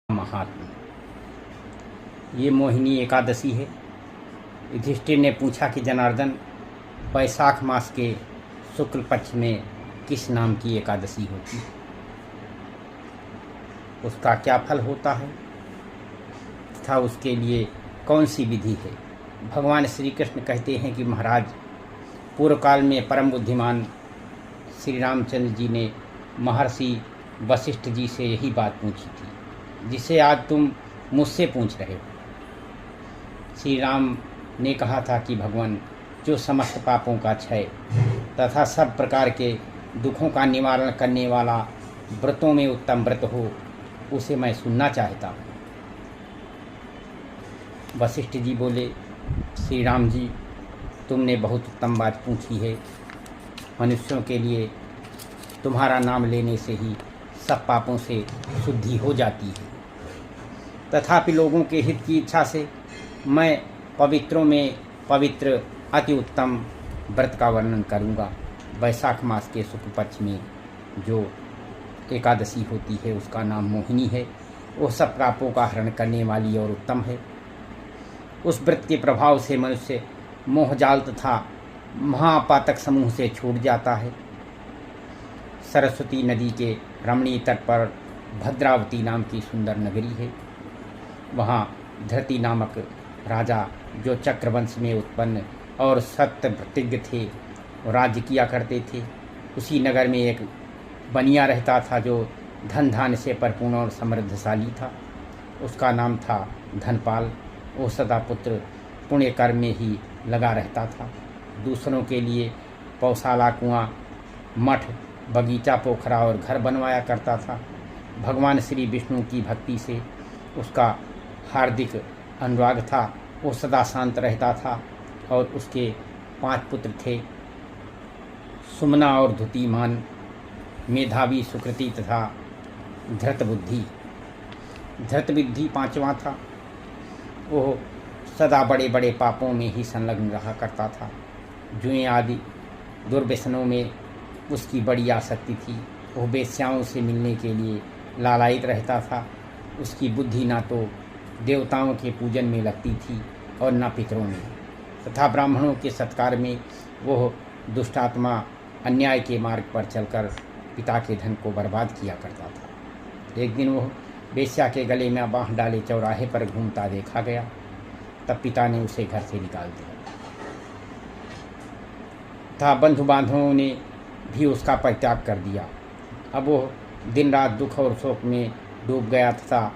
महात्मा। ये मोहिनी एकादशी है। युधिष्ठिर ने पूछा कि जनार्दन, वैशाख मास के शुक्ल पक्ष में किस नाम की एकादशी होती है, उसका क्या फल होता है तथा उसके लिए कौन सी विधि है। भगवान श्री कृष्ण कहते हैं कि महाराज, पूर्व काल में परम बुद्धिमान श्री रामचंद्र जी ने महर्षि वशिष्ठ जी से यही बात पूछी थी जिसे आज तुम मुझसे पूछ रहे हो। श्री राम ने कहा था कि भगवान, जो समस्त पापों का क्षय तथा सब प्रकार के दुखों का निवारण करने वाला व्रतों में उत्तम व्रत हो, उसे मैं सुनना चाहता हूँ। वशिष्ठ जी बोले, श्री राम जी, तुमने बहुत उत्तम बात पूछी है। मनुष्यों के लिए तुम्हारा नाम लेने से ही सब पापों से शुद्धि हो जाती है। तथापि लोगों के हित की इच्छा से मैं पवित्रों में पवित्र अति उत्तम व्रत का वर्णन करूंगा। वैशाख मास के शुक्ल पक्ष में जो एकादशी होती है उसका नाम मोहिनी है। वो सब पापों का हरण करने वाली और उत्तम है। उस व्रत के प्रभाव से मनुष्य मोहजाल तथा महापातक समूह से छूट जाता है। सरस्वती नदी के रमणीय तट पर भद्रावती नाम की सुंदर नगरी है। वहाँ धृति नामक राजा, जो चक्रवंश में उत्पन्न और सत्य प्रतिज्ञ थे, राज्य किया करते थे। उसी नगर में एक बनिया रहता था जो धन धान्य से परिपूर्ण और समृद्धशाली था। उसका नाम था धनपाल। वो सदा पुत्र पुण्य कर्म में ही लगा रहता था। दूसरों के लिए पौशाला, कुआं, मठ, बगीचा, पोखरा और घर बनवाया करता था। भगवान श्री विष्णु की भक्ति से उसका हार्दिक अनुराग था। वो सदा शांत रहता था और उसके 5 पुत्र थे, सुमना और धुतिमान, मेधावी, सुकृति तथा धृतबुद्धि। धृतबुद्धि 5वां था। वो सदा बड़े बड़े पापों में ही संलग्न रहा करता था। जुए आदि दुर्व्यसनों में उसकी बड़ी आसक्ति थी। वो वेश्याओं से मिलने के लिए लालायित रहता था। उसकी बुद्धि ना तो देवताओं के पूजन में लगती थी और न पितरों में, तथा ब्राह्मणों के सत्कार में वह दुष्टात्मा अन्याय के मार्ग पर चलकर पिता के धन को बर्बाद किया करता था। एक दिन वह वेश्या के गले में बाँह डाले चौराहे पर घूमता देखा गया। तब पिता ने उसे घर से निकाल दिया था। बंधु बांधवों ने भी उसका परित्याग कर दिया। अब वह दिन रात दुख और शोक में डूब गया तथा